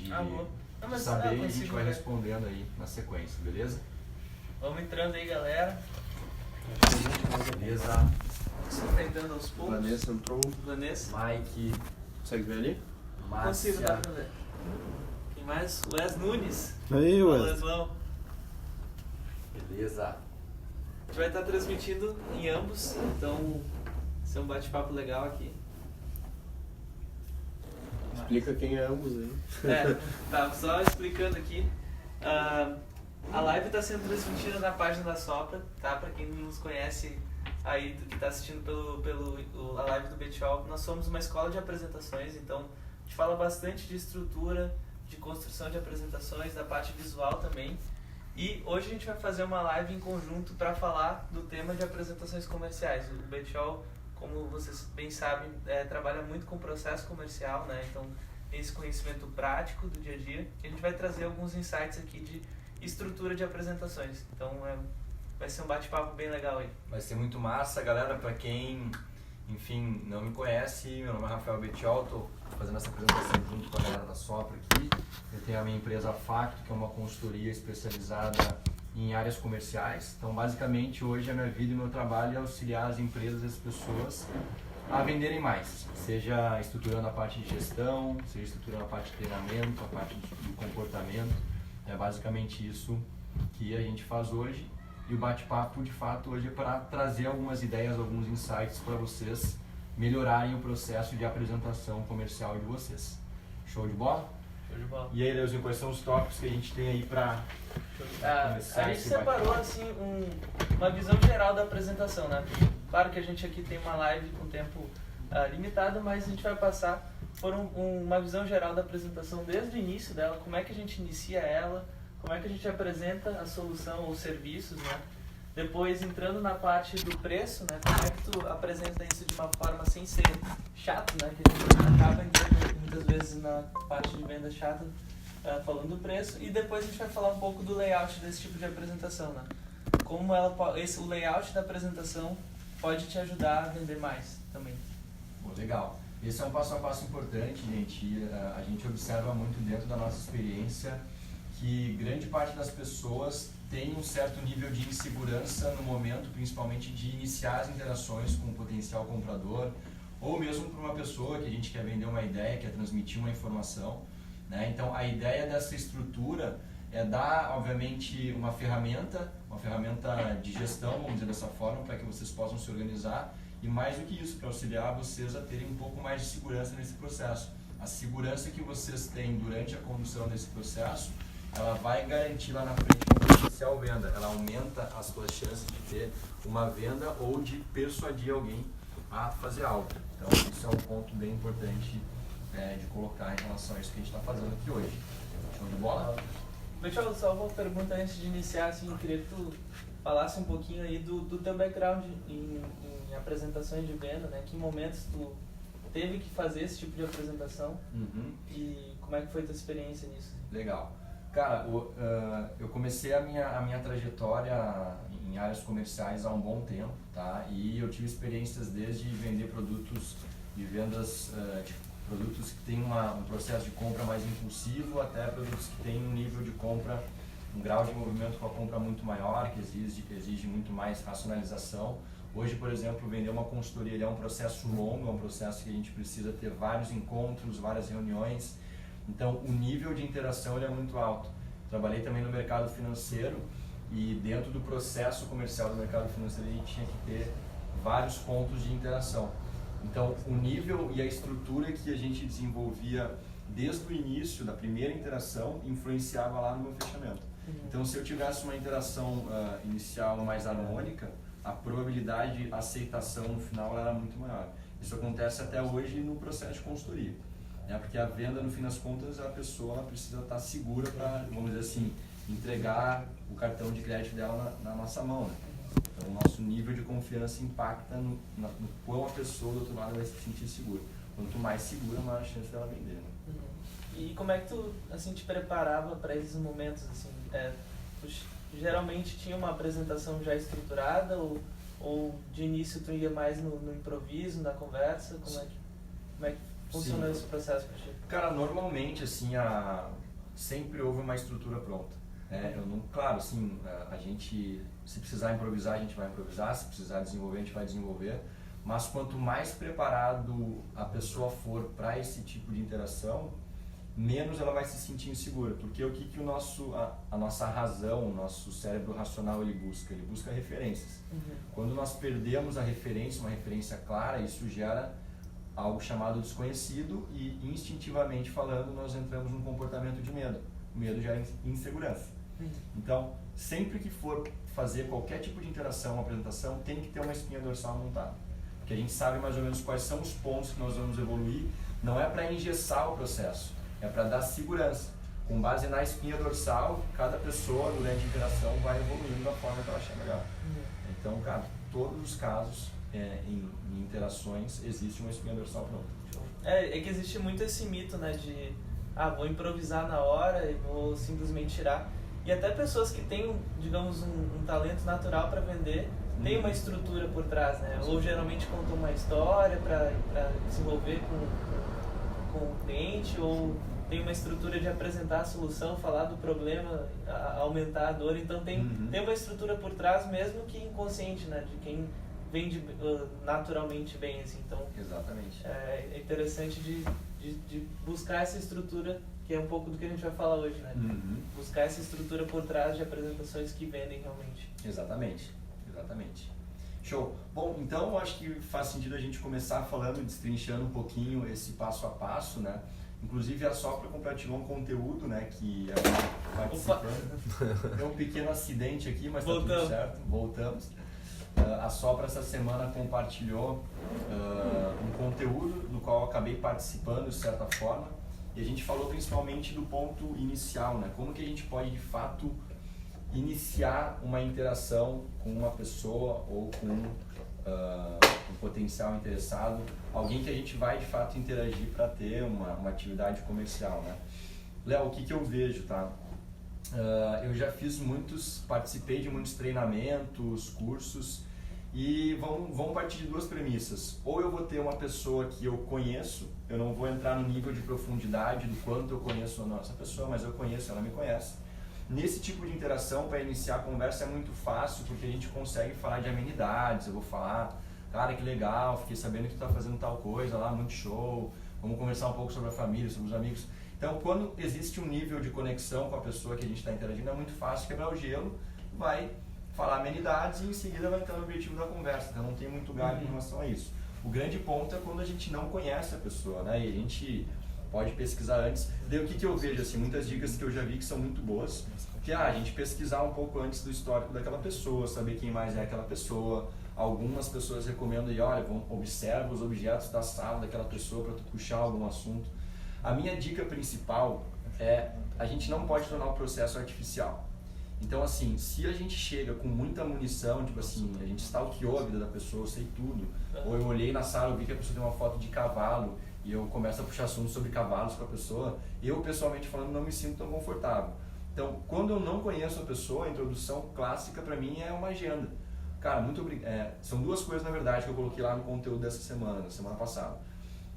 Boa. Não, mas, saber e a gente consigo vai ver. respondendo aí na sequência, beleza? Vamos entrando aí, galera. Beleza. Você tá entrando aos poucos. Vanessa entrou. Vanessa. Mike, Consegue ver ali? Consigo, dá Márcia, pra ver. Quem mais? Wes Nunes. Aí, Fala, ué. Weslão. beleza? A gente vai estar transmitindo em ambos, então vai ser um bate-papo legal aqui. Explica quem é ambos aí. Tá só explicando aqui. A live está sendo transmitida na página da Sopra, tá? Para quem não nos conhece aí, que está assistindo a live do Betiol, nós somos uma escola de apresentações, então a gente fala bastante de estrutura, de construção de apresentações, da parte visual também. E hoje a gente vai fazer uma live em conjunto para falar do tema de apresentações comerciais. O Betiol, como vocês bem sabem, trabalha muito com processo comercial, né? Então tem esse conhecimento prático do dia a dia. E a gente vai trazer alguns insights aqui de estrutura de apresentações. Então vai ser um bate-papo bem legal aí. Vai ser muito massa, galera. Para quem, enfim, não me conhece, meu nome é Rafael Betiol, estou fazendo essa apresentação junto com a galera da Sopra aqui. Eu tenho a minha empresa Facto, que é uma consultoria especializada em áreas comerciais. Então, basicamente, hoje a minha vida e o meu trabalho é auxiliar as empresas e as pessoas a venderem mais, seja estruturando a parte de gestão, seja estruturando a parte de treinamento, a parte do comportamento. É basicamente isso que a gente faz hoje. E o bate-papo, de fato, hoje é para trazer algumas ideias, alguns insights para vocês melhorarem o processo de apresentação comercial de vocês. Show de bola? Show de bola. E aí, Leozinho, quais são os tópicos que a gente tem aí para começar A gente esse separou bate-papo? assim uma visão geral da apresentação, né? Claro que a gente aqui tem uma live com tempo limitado, mas a gente vai passar por uma visão geral da apresentação desde o início dela, como é que a gente inicia ela, como é que a gente apresenta a solução ou serviços, né? Depois, entrando na parte do preço, né? Como é que tu apresenta isso de uma forma sem ser chato, né? Que a gente acaba entrando muitas vezes na parte de venda chata, falando do preço. E depois a gente vai falar um pouco do layout desse tipo de apresentação, né? Como o layout da apresentação pode te ajudar a vender mais também. Pô, legal. Esse é um passo a passo importante, gente. E, a gente observa muito dentro da nossa experiência que grande parte das pessoas tem um certo nível de insegurança no momento, principalmente de iniciar as interações com o potencial comprador, ou mesmo para uma pessoa que a gente quer vender uma ideia, quer transmitir uma informação, né? Então, a ideia dessa estrutura é dar, obviamente, uma ferramenta de gestão, vamos dizer dessa forma, para que vocês possam se organizar e, mais do que isso, para auxiliar vocês a terem um pouco mais de segurança nesse processo. A segurança que vocês têm durante a condução desse processo, ela vai garantir lá na frente uma potencial venda. Ela aumenta as suas chances de ter uma venda ou de persuadir alguém a fazer algo. Então, isso é um ponto bem importante de colocar em relação a isso que a gente está fazendo aqui hoje. Show de bola? Pessoal, só uma pergunta antes de iniciar, assim, eu queria que tu falasse um pouquinho aí do teu background em apresentações de venda, né? Que momentos tu teve que fazer esse tipo de apresentação e como é que foi a tua experiência nisso? Legal. Cara, eu comecei a minha trajetória em áreas comerciais há um bom tempo, tá? E eu tive experiências desde vender produtos de vendas, produtos que têm um processo de compra mais impulsivo, até produtos que têm um nível de compra, um grau de envolvimento com a compra muito maior, que exige muito mais racionalização. Hoje, por exemplo, vender uma consultoria ele é um processo longo, é um processo que a gente precisa ter vários encontros, várias reuniões. Então, o nível de interação ele é muito alto. Trabalhei também no mercado financeiro e dentro do processo comercial do mercado financeiro a gente tinha que ter vários pontos de interação. Então, o nível e a estrutura que a gente desenvolvia desde o início, da primeira interação, influenciava lá no meu fechamento. Então, se eu tivesse uma interação inicial mais harmônica, a probabilidade de aceitação no final era muito maior. Isso acontece até hoje no processo de consultoria. Porque a venda, no fim das contas, a pessoa precisa estar segura para, vamos dizer assim, entregar o cartão de crédito dela na nossa mão, né? Então, o nosso nível de confiança impacta no quão a pessoa do outro lado vai se sentir segura. Quanto mais segura, maior a chance dela vender, né? E como é que tu, assim, te preparava para esses momentos, assim? Tu geralmente tinha uma apresentação já estruturada ou de início tu ia mais no improviso, na conversa? Como é que funcionou esse processo para ti? Cara, normalmente, assim, sempre houve uma estrutura pronta. Eu não, claro, assim, a gente, se precisar improvisar, a gente vai improvisar, se precisar desenvolver, a gente vai desenvolver, mas quanto mais preparado a pessoa for para esse tipo de interação, menos ela vai se sentir insegura, porque o que a nossa razão, o nosso cérebro racional ele busca referências. Quando nós perdemos a referência, uma referência clara, isso gera algo chamado desconhecido e instintivamente falando nós entramos num comportamento de medo. O medo gera insegurança. Então, sempre que for fazer qualquer tipo de interação, uma apresentação, tem que ter uma espinha dorsal montada, porque a gente sabe mais ou menos quais são os pontos que nós vamos evoluir. Não é para engessar o processo, é para dar segurança. Com base na espinha dorsal, cada pessoa durante a interação vai evoluindo da forma que ela achar melhor. Então, cara, todos os casos em interações existe uma espinha dorsal pronta. É que existe muito esse mito, né, de vou improvisar na hora e vou simplesmente tirar. E até pessoas que têm, digamos, um talento natural para vender, tem uma estrutura por trás, né? Ou geralmente contam uma história para desenvolver com o cliente, ou tem uma estrutura de apresentar a solução, falar do problema, aumentar a dor. Então tem uma estrutura por trás, mesmo que inconsciente, né? De quem vende naturalmente bem, assim. Então, exatamente. É interessante de buscar essa estrutura, que é um pouco do que a gente vai falar hoje, né? Buscar essa estrutura por trás de apresentações que vendem realmente. Exatamente. Show. Bom, então eu acho que faz sentido a gente começar falando, destrinchando um pouquinho esse passo a passo, né? Inclusive a Sopra compartilhou um conteúdo, né, que é participando. Deu um pequeno acidente aqui, mas tá tudo certo. Voltamos. A Sopra essa semana compartilhou um conteúdo do qual eu acabei participando de certa forma, e a gente falou principalmente do ponto inicial, né? Como que a gente pode de fato iniciar uma interação com uma pessoa ou com um potencial interessado, alguém que a gente vai de fato interagir para ter uma atividade comercial, né? Léo, o que eu vejo, tá? Eu já participei de muitos treinamentos, cursos, e vão partir de duas premissas. Ou eu vou ter uma pessoa que eu conheço, eu não vou entrar no nível de profundidade do quanto eu conheço a nossa pessoa, mas eu conheço, ela me conhece. Nesse tipo de interação, para iniciar a conversa é muito fácil, porque a gente consegue falar de amenidades. Eu vou falar, cara, que legal, fiquei sabendo que tu tá fazendo tal coisa lá, muito show, vamos conversar um pouco sobre a família, sobre os amigos. Então, quando existe um nível de conexão com a pessoa que a gente está interagindo, é muito fácil quebrar o gelo, vai falar amenidades e em seguida vai entrar no objetivo da conversa. Então, não tem muito galho em relação a isso. O grande ponto é quando a gente não conhece a pessoa, né? E a gente pode pesquisar antes. Daí o que eu vejo, assim, muitas dicas que eu já vi que são muito boas, que a gente pesquisar um pouco antes do histórico daquela pessoa, saber quem mais é aquela pessoa. Algumas pessoas recomendam, olha, observa os objetos da sala daquela pessoa para tu puxar algum assunto. A minha dica principal é, a gente não pode tornar o processo artificial. Então, assim, se a gente chega com muita munição, tipo assim, a gente stalkeou a vida da pessoa, eu sei tudo, ou eu olhei na sala, eu vi que a pessoa tem uma foto de cavalo, e eu começo a puxar assuntos sobre cavalos com a pessoa, eu, pessoalmente falando, não me sinto tão confortável. Então, quando eu não conheço a pessoa, a introdução clássica para mim é uma agenda. Cara, muito obrigado. São duas coisas, na verdade, que eu coloquei lá no conteúdo dessa semana, da semana passada.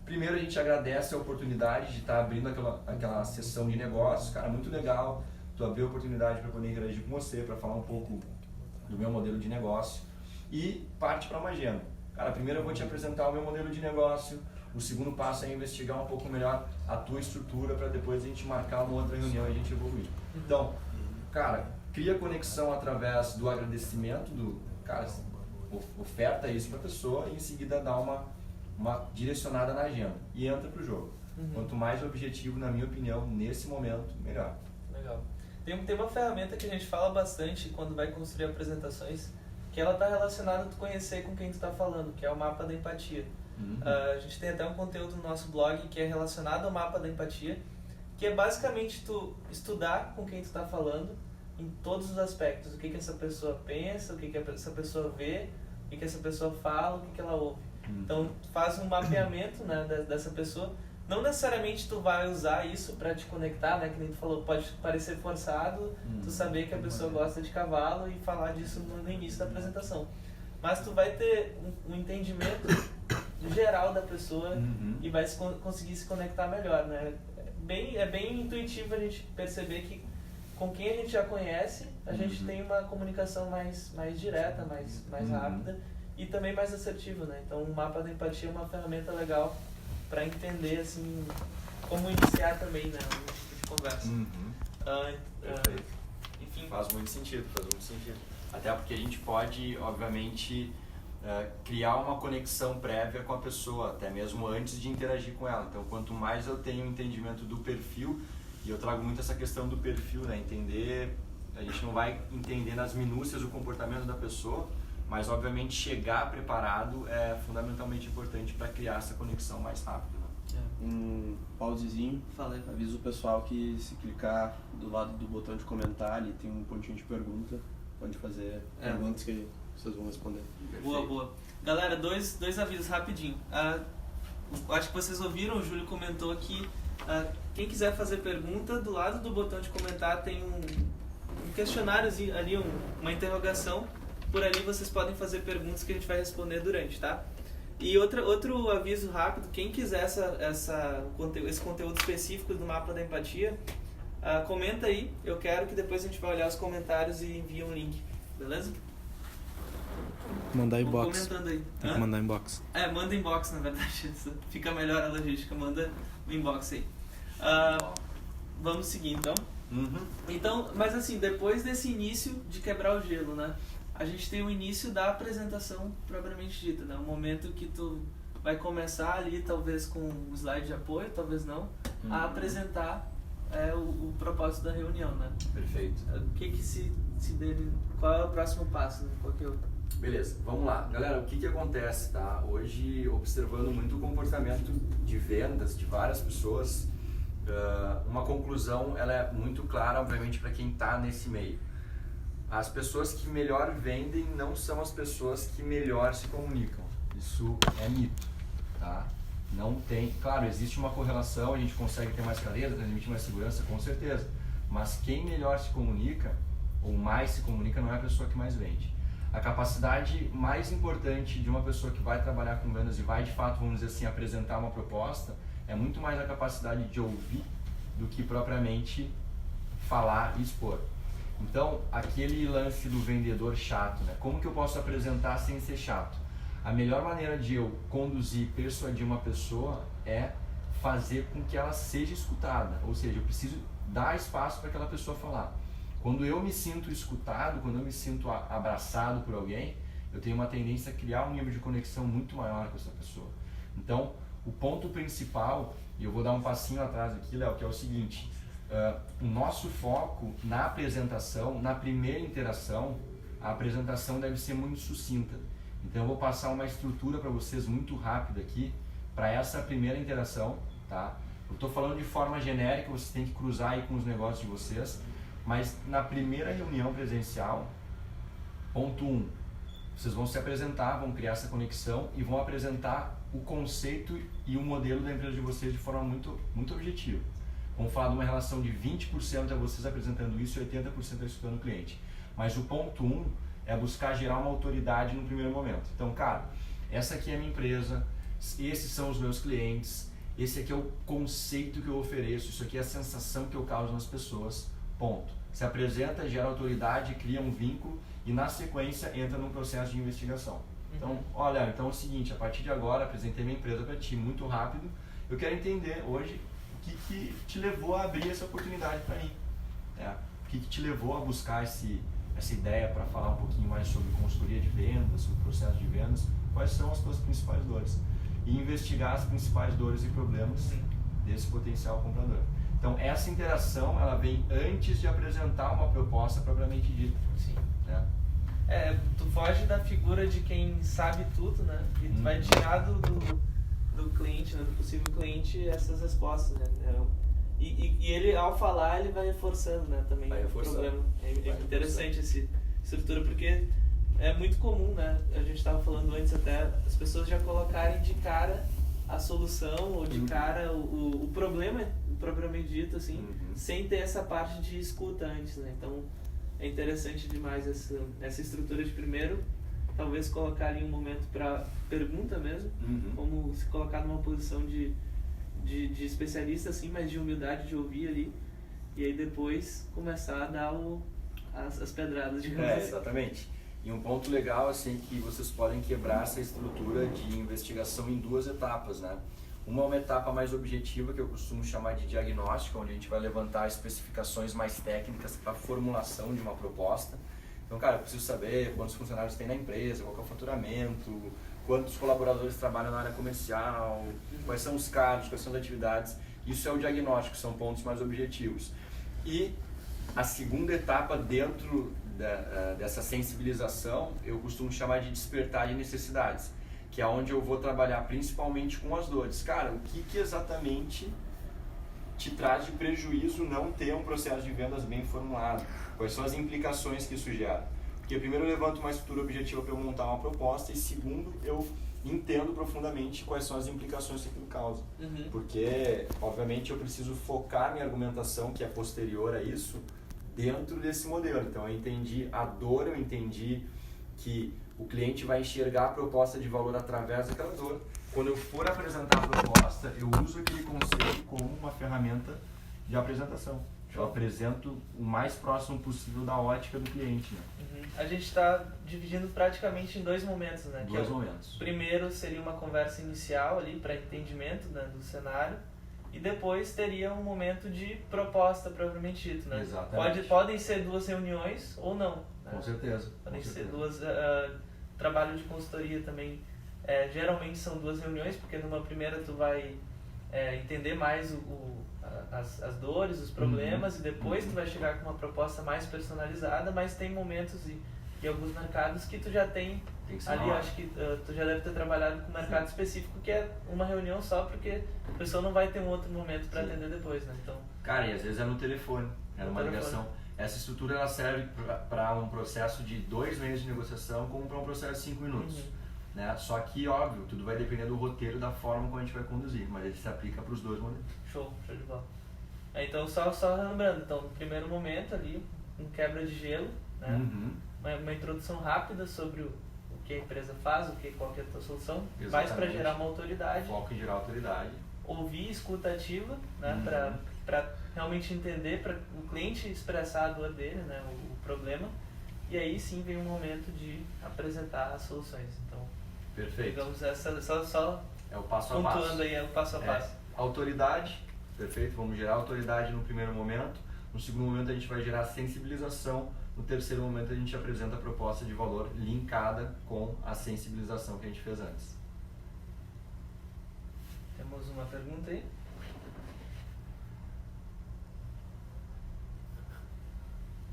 Primeiro, a gente agradece a oportunidade de estar abrindo aquela sessão de negócios. Cara, muito legal tu abrir a oportunidade para poder interagir com você, para falar um pouco do meu modelo de negócio. E parte para uma agenda. Cara, primeiro eu vou te apresentar o meu modelo de negócio. O segundo passo é investigar um pouco melhor a tua estrutura para depois a gente marcar uma outra reunião e a gente evoluir. Então, cara, cria conexão através do agradecimento, cara, oferta isso para a pessoa e em seguida dá uma direcionada na agenda e entra pro jogo. Quanto mais objetivo, na minha opinião, nesse momento, melhor. Legal. Tem uma ferramenta que a gente fala bastante quando vai construir apresentações, que ela está relacionada a tu conhecer com quem tu está falando, que é o mapa da empatia. A gente tem até um conteúdo no nosso blog que é relacionado ao mapa da empatia, que é basicamente tu estudar com quem tu está falando em todos os aspectos. O que essa pessoa pensa, o que essa pessoa vê, o que essa pessoa fala, o que ela ouve. Então, faz um mapeamento, né, dessa pessoa. Não necessariamente tu vai usar isso para te conectar, né, que nem tu falou, pode parecer forçado tu saber que a pessoa gosta de cavalo e falar disso no início da apresentação. Mas tu vai ter um entendimento geral da pessoa Uhum. e vai conseguir se conectar melhor, né? É bem intuitivo a gente perceber que com quem a gente já conhece, a gente tem uma comunicação mais direta, mais rápida e também mais assertiva, né? Então o mapa da empatia é uma ferramenta legal para entender assim como iniciar também, né, um tipo de conversa. Perfeito. Enfim, Faz muito sentido. Até porque a gente pode, obviamente, criar uma conexão prévia com a pessoa, até mesmo antes de interagir com ela. Então, quanto mais eu tenho entendimento do perfil, e eu trago muito essa questão do perfil, né? Entender, a gente não vai entender nas minúcias o comportamento da pessoa, mas, obviamente, chegar preparado é fundamentalmente importante para criar essa conexão mais rápida. Né? Um pausezinho. Fala aí. Avisa o pessoal que se clicar do lado do botão de comentar, ali tem um pontinho de pergunta. Pode fazer perguntas que vocês vão responder. Boa. Galera, dois avisos rapidinho. Acho que vocês ouviram, o Júlio comentou que quem quiser fazer pergunta, do lado do botão de comentar tem um questionáriozinho ali, uma interrogação. Por ali vocês podem fazer perguntas que a gente vai responder durante, tá? E outro aviso rápido, quem quiser esse conteúdo específico do Mapa da Empatia, comenta aí, eu quero que depois a gente vai olhar os comentários e envia um link, beleza? Mandar Vou comentando aí. Tem que mandar inbox. Manda inbox, na verdade, fica melhor a logística, manda o inbox aí. Vamos seguir então. Então, mas assim, depois desse início de quebrar o gelo, né? A gente tem o início da apresentação propriamente dita, né? O momento que tu vai começar ali, talvez com um slide de apoio, talvez não, a apresentar o propósito da reunião, né? Perfeito. O que se deve, qual é o próximo passo, né? Qual que é o... Beleza, vamos lá. Galera, o que acontece, tá? Hoje, observando muito o comportamento de vendas de várias pessoas, uma conclusão, ela é muito clara, obviamente, para quem está nesse meio. As pessoas que melhor vendem não são as pessoas que melhor se comunicam. Isso é mito, tá? Não tem... Claro, existe uma correlação, a gente consegue ter mais clareza, transmitir mais segurança, com certeza. Mas quem melhor se comunica, ou mais se comunica, não é a pessoa que mais vende. A capacidade mais importante de uma pessoa que vai trabalhar com vendas e vai, de fato, vamos dizer assim, apresentar uma proposta, é muito mais a capacidade de ouvir do que propriamente falar e expor. Então, aquele lance do vendedor chato, né? Como que eu posso apresentar sem ser chato? A melhor maneira de eu conduzir, persuadir uma pessoa é fazer com que ela seja escutada. Ou seja, eu preciso dar espaço para aquela pessoa falar. Quando eu me sinto escutado, quando eu me sinto abraçado por alguém, eu tenho uma tendência a criar um nível de conexão muito maior com essa pessoa. Então, o ponto principal, e eu vou dar um passinho atrás aqui, Léo, que é o seguinte: o nosso foco na apresentação, na primeira interação, a apresentação deve ser muito sucinta. Então eu vou passar uma estrutura para vocês muito rápida aqui, para essa primeira interação, tá? Eu estou falando de forma genérica, vocês têm que cruzar aí com os negócios de vocês, mas na primeira reunião presencial, ponto 1, vocês vão se apresentar, vão criar essa conexão e vão apresentar o conceito e o modelo da empresa de vocês de forma muito, muito objetiva. Vamos falar de uma relação de 20% é vocês apresentando isso e 80% é escutando o cliente. Mas o ponto 1 é buscar gerar uma autoridade no primeiro momento. Então, cara, essa aqui é a minha empresa, esses são os meus clientes, esse aqui é o conceito que eu ofereço, isso aqui é a sensação que eu causo nas pessoas, ponto. Se apresenta, gera autoridade, cria um vínculo e na sequência entra num processo de investigação. Então, olha, então é o seguinte, a partir de agora apresentei minha empresa para ti muito rápido, eu quero entender hoje o que te levou a abrir essa oportunidade para mim, né? O que te levou a buscar essa ideia para falar um pouquinho mais sobre consultoria de vendas, sobre processo de vendas, quais são as tuas principais dores e investigar as principais dores e problemas desse potencial comprador. Então essa interação ela vem antes de apresentar uma proposta propriamente dita. Sim. Né? Tu foge da figura de quem sabe tudo, né? E tu vai tirar do cliente, né? Do possível cliente, essas respostas, né? E ele, ao falar, ele vai reforçando, né? Também o problema. É interessante essa estrutura, porque é muito comum, né? A gente estava falando antes até, as pessoas já colocarem de cara a solução ou de cara o problema propriamente dito, assim, sem ter essa parte de escuta antes, né? Então, é interessante demais essa estrutura de primeiro talvez colocar ali um momento para pergunta mesmo, Uhum. como se colocar numa posição de especialista, assim, mas de humildade de ouvir ali, e aí depois começar a dar as pedradas, digamos assim. Exatamente. E um ponto legal assim que vocês podem quebrar essa estrutura de investigação em 2 etapas, né? Uma é uma etapa mais objetiva, que eu costumo chamar de diagnóstico, onde a gente vai levantar especificações mais técnicas para a formulação de uma proposta. Então, cara, eu preciso saber quantos funcionários tem na empresa, qual que é o faturamento, quantos colaboradores trabalham na área comercial, quais são os cargos, quais são as atividades. Isso é o diagnóstico, são pontos mais objetivos. E a segunda etapa dentro dessa sensibilização, eu costumo chamar de despertar de necessidades, que é onde eu vou trabalhar principalmente com as dores. Cara, o que exatamente te traz de prejuízo não ter um processo de vendas bem formulado? Quais são as implicações que isso gera? Porque primeiro eu levanto uma estrutura objetiva para eu montar uma proposta e segundo eu entendo profundamente quais são as implicações que aquilo causa. Uhum. Porque, obviamente, eu preciso focar minha argumentação, que é posterior a isso, dentro desse modelo. Então, eu entendi a dor, eu entendi que o cliente vai enxergar a proposta de valor através daquela dor. Quando eu for apresentar a proposta, eu uso aquele conceito como uma ferramenta de apresentação. Eu apresento o mais próximo possível da ótica do cliente. Né? Uhum. A gente está dividindo praticamente em 2 momentos, né? Dois momentos. Primeiro seria uma conversa inicial ali para entendimento, né, do cenário, e depois teria um momento de proposta propriamente dito, né? Exatamente. Podem ser 2 reuniões ou não. Né? Com certeza. Podem com ser certeza. 2 trabalho de consultoria também. Geralmente são 2 reuniões, porque numa primeira tu vai entender mais as dores, os problemas, e depois tu vai chegar com uma proposta mais personalizada, mas tem momentos e alguns mercados que tu já tem ali, acho que tu já deve ter trabalhado com um mercado específico que é uma reunião só, porque a pessoa não vai ter um outro momento para atender depois, né? Então, cara, e às vezes é no telefone, é numa ligação. Essa estrutura ela serve para um processo de 2 meses de negociação como para um processo de 5 minutos. Uhum. Né? Só que, óbvio, tudo vai depender do roteiro, da forma como a gente vai conduzir, mas ele se aplica para os 2 modelos. Show de bola. Então, só lembrando, então, no primeiro momento ali, um quebra de gelo, né? Uhum. Uma introdução rápida sobre o que a empresa faz, qual que é a tua solução, Exatamente. mais para gerar uma autoridade. Foco em gerar autoridade. Ouvir, escuta ativa, né? Para realmente entender, para o cliente expressar a dor dele, né? O problema. E aí sim vem um momento de apresentar as soluções. Então, perfeito. digamos, só é o passo a passo. pontuando aí, é o passo a passo. Autoridade, perfeito, vamos gerar autoridade no primeiro momento. No segundo momento a gente vai gerar sensibilização. No terceiro momento a gente apresenta a proposta de valor linkada com a sensibilização que a gente fez antes. Temos uma pergunta aí?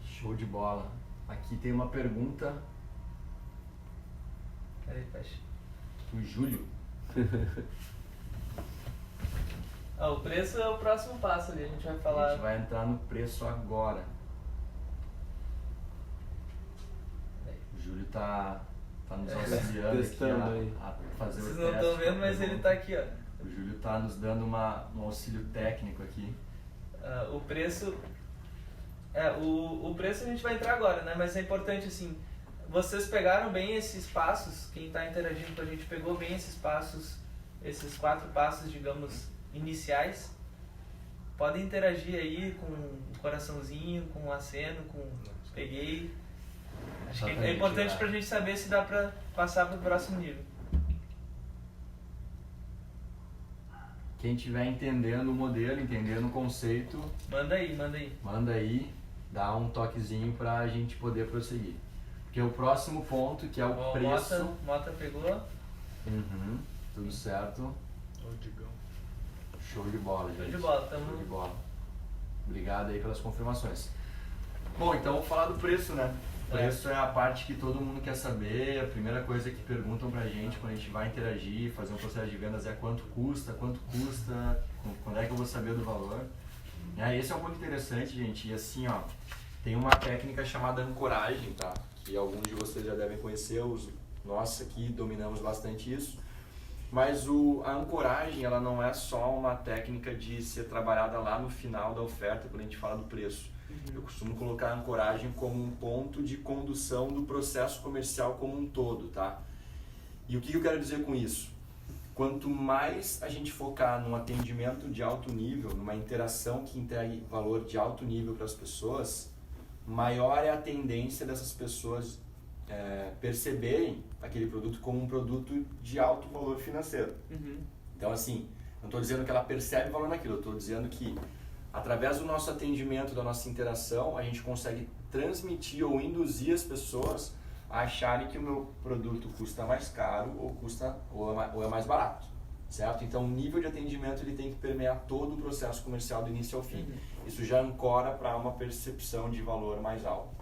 Show de bola. Aqui tem uma pergunta Peraí, fecha. do Júlio. O preço é o próximo passo ali, a gente vai falar. A gente vai entrar no preço agora. O Júlio tá nos auxiliando aqui a fazer Vocês o não teste. estão vendo, mas ele tá aqui, ó. O Júlio tá nos dando um auxílio técnico aqui. O preço... o preço a gente vai entrar agora, né? Mas é importante, assim, vocês pegaram bem esses passos, quem está interagindo com a gente pegou bem esses passos, esses 4 passos, digamos, iniciais. Podem interagir aí com um coraçãozinho, com um aceno, com peguei. Acho que é importante pra gente saber se dá pra passar pro próximo nível. Quem estiver entendendo o modelo, entendendo o conceito, Manda aí. dá um toquezinho pra gente poder prosseguir. Porque o próximo ponto, que é o preço... Mota pegou. Uhum, tudo certo. Show de bola, gente. Show de bola, Show de bola. Obrigado aí pelas confirmações. Bom, então vamos falar do preço, né? O preço é a parte que todo mundo quer saber, a primeira coisa que perguntam pra gente quando a gente vai interagir, fazer um processo de vendas é quanto custa, quando é que eu vou saber do valor. Esse é um ponto interessante, gente, e assim, ó, tem uma técnica chamada ancoragem, tá? Que alguns de vocês já devem conhecer, nós aqui dominamos bastante isso. Mas a ancoragem, ela não é só uma técnica de ser trabalhada lá no final da oferta, quando a gente fala do preço. Eu costumo colocar a ancoragem como um ponto de condução do processo comercial como um todo, tá? E o que eu quero dizer com isso? Quanto mais a gente focar num atendimento de alto nível, numa interação que entregue valor de alto nível para as pessoas, maior é a tendência dessas pessoas perceberem aquele produto como um produto de alto valor financeiro. Então, assim, não estou dizendo que ela percebe valor naquilo, eu estou dizendo que através do nosso atendimento, da nossa interação, a gente consegue transmitir ou induzir as pessoas a acharem que o meu produto custa mais caro ou é mais barato, certo? Então, o nível de atendimento ele tem que permear todo o processo comercial do início ao fim. Isso já ancora para uma percepção de valor mais alto,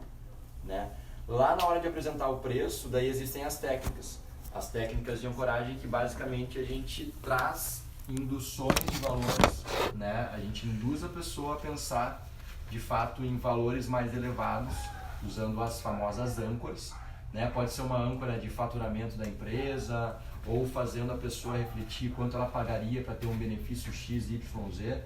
né? Lá na hora de apresentar o preço, daí existem as técnicas de ancoragem que basicamente a gente traz induções de valores, né? A gente induz a pessoa a pensar de fato em valores mais elevados, usando as famosas âncoras, né? Pode ser uma âncora de faturamento da empresa ou fazendo a pessoa refletir quanto ela pagaria para ter um benefício X, Y, Z.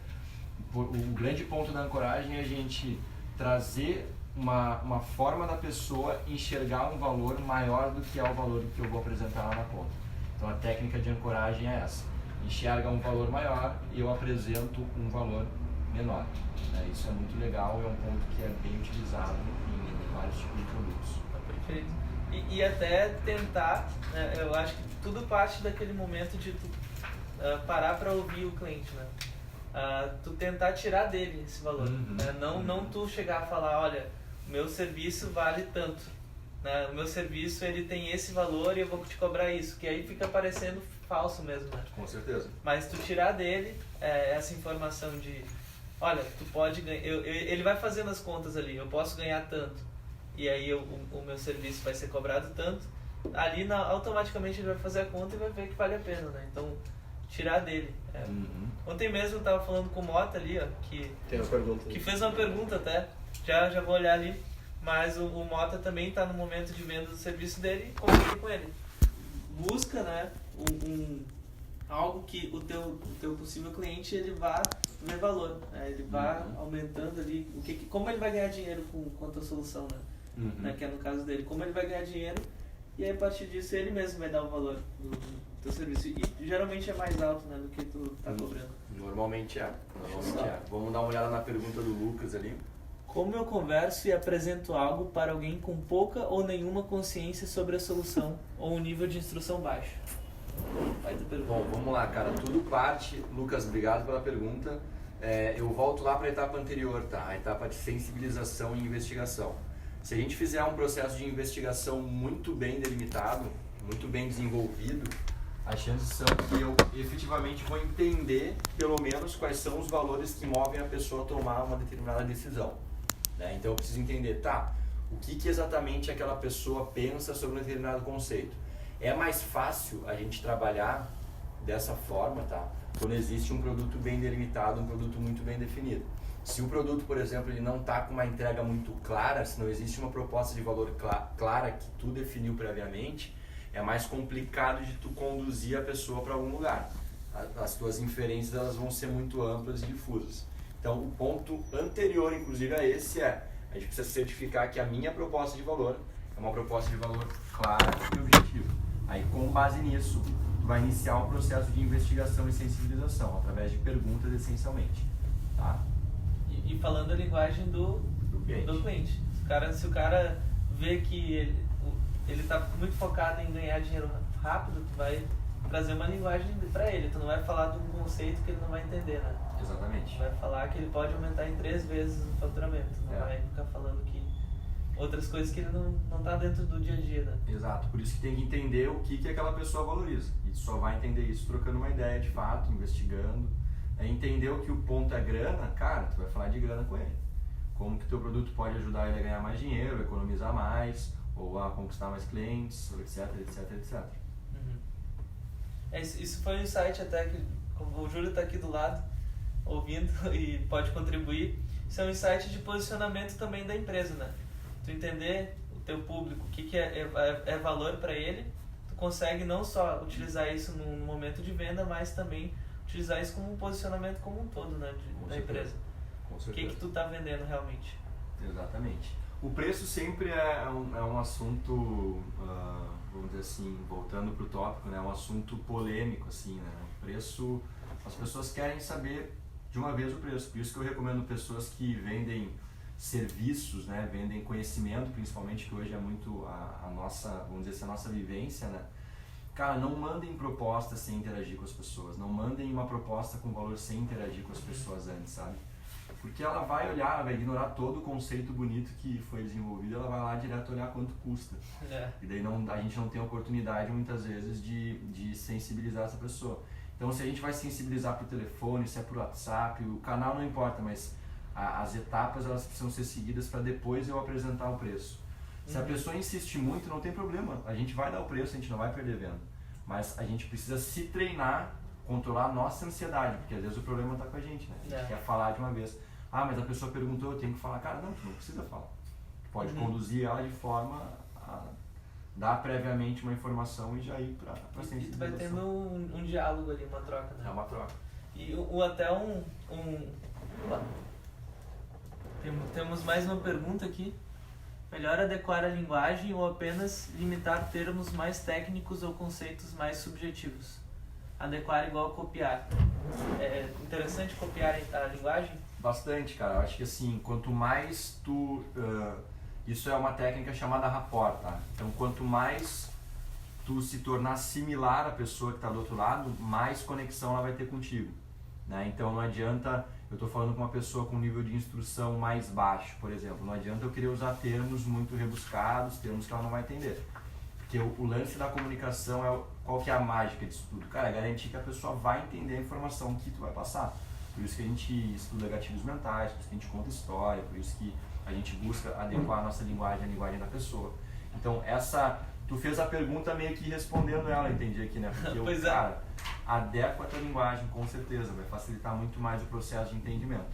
O grande ponto da ancoragem é a gente trazer uma forma da pessoa enxergar um valor maior do que é o valor que eu vou apresentar lá na ponta. Então a técnica de ancoragem é essa. Enxerga um valor maior e eu apresento um valor menor. Isso é muito legal, é um ponto que é bem utilizado em vários tipos de produtos. Perfeito. E até tentar, né, eu acho que tudo parte daquele momento de tu parar para ouvir o cliente, né? Tu tentar tirar dele esse valor, né? Não tu chegar a falar, olha, o meu serviço vale tanto, né? O meu serviço ele tem esse valor e eu vou te cobrar isso, que aí fica parecendo falso mesmo, né? Com certeza. Mas tu tirar dele essa informação de, olha, tu pode ganhar, ele vai fazendo as contas ali, eu posso ganhar tanto, e aí o meu serviço vai ser cobrado tanto, ali automaticamente ele vai fazer a conta e vai ver que vale a pena, né? Então, tirar dele. Ontem mesmo eu tava falando com o Mota ali, ó, que Tem uma pergunta. Que fez uma pergunta até, já vou olhar ali, mas o Mota também está no momento de venda do serviço dele e conversa com ele. Busca, né, algo que o teu possível cliente ele vá ver valor, né? Ele vá aumentando ali, como ele vai ganhar dinheiro com a tua solução, né? Que é no caso dele, como ele vai ganhar dinheiro, e aí a partir disso ele mesmo vai dar o valor do teu serviço, e geralmente é mais alto, né, do que tu tá cobrando. Normalmente é. Vamos dar uma olhada na pergunta do Lucas ali. Como eu converso e apresento algo para alguém com pouca ou nenhuma consciência sobre a solução ou um nível de instrução baixo? Vai ter pergunta. Bom, vamos lá, cara. Tudo parte. Lucas, obrigado pela pergunta. Eu volto lá para a etapa anterior, tá? A etapa de sensibilização e investigação. Se a gente fizer um processo de investigação muito bem delimitado, muito bem desenvolvido, as chances são que eu efetivamente vou entender pelo menos quais são os valores que movem a pessoa a tomar uma determinada decisão, né? Então eu preciso entender, o que exatamente aquela pessoa pensa sobre um determinado conceito. É mais fácil a gente trabalhar dessa forma, tá? Quando existe um produto bem delimitado, um produto muito bem definido. Se o produto, por exemplo, ele não está com uma entrega muito clara, se não existe uma proposta de valor clara que tu definiu previamente, é mais complicado de tu conduzir a pessoa para algum lugar. As tuas inferências elas vão ser muito amplas e difusas. Então, o ponto anterior, inclusive, a esse a gente precisa certificar que a minha proposta de valor é uma proposta de valor clara e objetiva. Aí, com base nisso, tu vai iniciar um processo de investigação e sensibilização, através de perguntas, essencialmente. Tá? E falando a linguagem do cliente. Se o cara vê que ele está muito focado em ganhar dinheiro rápido, tu vai trazer uma linguagem para ele. Tu não vai falar de um conceito que ele não vai entender, né? Exatamente. Tu vai falar que ele pode aumentar em 3 vezes o faturamento. Não vai ficar falando que outras coisas que ele não tá dentro do dia a dia, né? Exato. Por isso que tem que entender o que aquela pessoa valoriza. E tu só vai entender isso trocando uma ideia de fato, investigando. Entender o que o ponto é grana, cara, tu vai falar de grana com ele. Como que teu produto pode ajudar ele a ganhar mais dinheiro, economizar mais, ou a conquistar mais clientes, etc, etc, etc. Isso foi um insight até que o Júlio está aqui do lado, ouvindo e pode contribuir. Isso é um insight de posicionamento também da empresa, né? Tu entender o teu público, o que é valor para ele, tu consegue não só utilizar isso no momento de venda, mas também utilizar isso como um posicionamento como um todo, né, da empresa. Com O certeza. que tu tá vendendo realmente. Exatamente. O preço sempre é um assunto, vamos dizer assim, voltando para o tópico, né, um assunto polêmico, assim, né? O preço, as pessoas querem saber de uma vez o preço. Por isso que eu recomendo pessoas que vendem serviços, né, vendem conhecimento, principalmente, que hoje é muito a nossa, vamos dizer assim, a nossa vivência, né? Cara, não mandem propostas sem interagir com as pessoas, não mandem uma proposta com valor sem interagir com as pessoas antes, sabe? Porque ela vai olhar, ela vai ignorar todo o conceito bonito que foi desenvolvido, ela vai lá direto olhar quanto custa. E daí a gente não tem a oportunidade, muitas vezes, de sensibilizar essa pessoa. Então, se a gente vai sensibilizar por telefone, se é por WhatsApp, o canal não importa, mas as etapas elas precisam ser seguidas para depois eu apresentar o preço. Se a pessoa insiste muito, não tem problema, a gente vai dar o preço, a gente não vai perder venda. Mas a gente precisa se treinar, controlar a nossa ansiedade, porque às vezes o problema está com a gente, né? A gente quer falar de uma vez. Ah, mas a pessoa perguntou, eu tenho que falar. Cara, não, tu não precisa falar. Tu pode conduzir ela de forma a dar previamente uma informação e já ir para a sensibilização. E tu vai tendo um diálogo ali, uma troca, né? É uma troca. E até temos mais uma pergunta aqui. Melhor adequar a linguagem ou apenas limitar termos mais técnicos ou conceitos mais subjetivos? Adequar igual a copiar. É interessante copiar a linguagem? Bastante, cara. Eu acho que assim, quanto mais tu... isso é uma técnica chamada rapport, tá? Então, quanto mais tu se tornar similar à pessoa que está do outro lado, mais conexão ela vai ter contigo, né? Então, não adianta... Eu estou falando com uma pessoa com nível de instrução mais baixo, por exemplo. Não adianta eu querer usar termos muito rebuscados, termos que ela não vai entender. Porque o lance da comunicação qual que é a mágica disso tudo? Cara, é garantir que a pessoa vai entender a informação que tu vai passar. Por isso que a gente estuda gatilhos mentais, por isso que a gente conta história, por isso que a gente busca adequar a nossa linguagem à linguagem da pessoa. Então, tu fez a pergunta meio que respondendo ela, entendi aqui, né? Porque Pois cara, adequa a tua linguagem, com certeza, vai facilitar muito mais o processo de entendimento.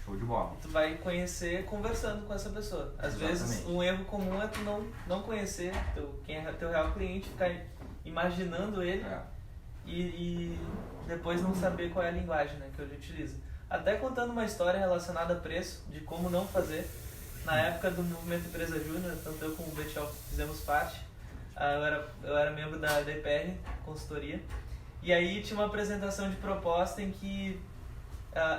Show de bola. Tu vai conhecer conversando com essa pessoa. Às vezes, um erro comum é tu não conhecer quem é teu real cliente, ficar imaginando ele e depois não saber qual é a linguagem, né, que ele utiliza. Até contando uma história relacionada a preço, de como não fazer. Na época do Movimento Empresa Júnior, tanto eu como o Betiol fizemos parte. Eu era membro da DPR, consultoria. E aí tinha uma apresentação de proposta em que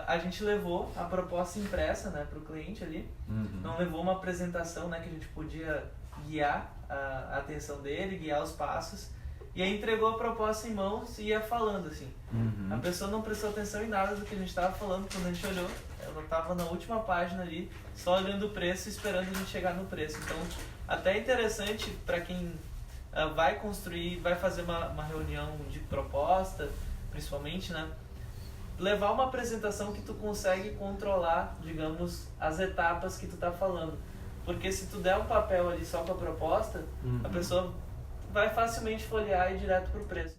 a gente levou a proposta impressa, né, para o cliente ali. Não levou uma apresentação, né, que a gente podia guiar a atenção dele, guiar os passos. E aí entregou a proposta em mãos e ia falando assim. A pessoa não prestou atenção em nada do que a gente estava falando. Quando a gente olhou, ela estava na última página ali, só olhando o preço e esperando a gente chegar no preço. Então, até interessante para quem vai construir, vai fazer uma reunião de proposta, principalmente, né? Levar uma apresentação que tu consegue controlar, digamos, as etapas que tu tá falando. Porque se tu der um papel ali só com a proposta, a pessoa vai facilmente folhear e ir direto pro preço.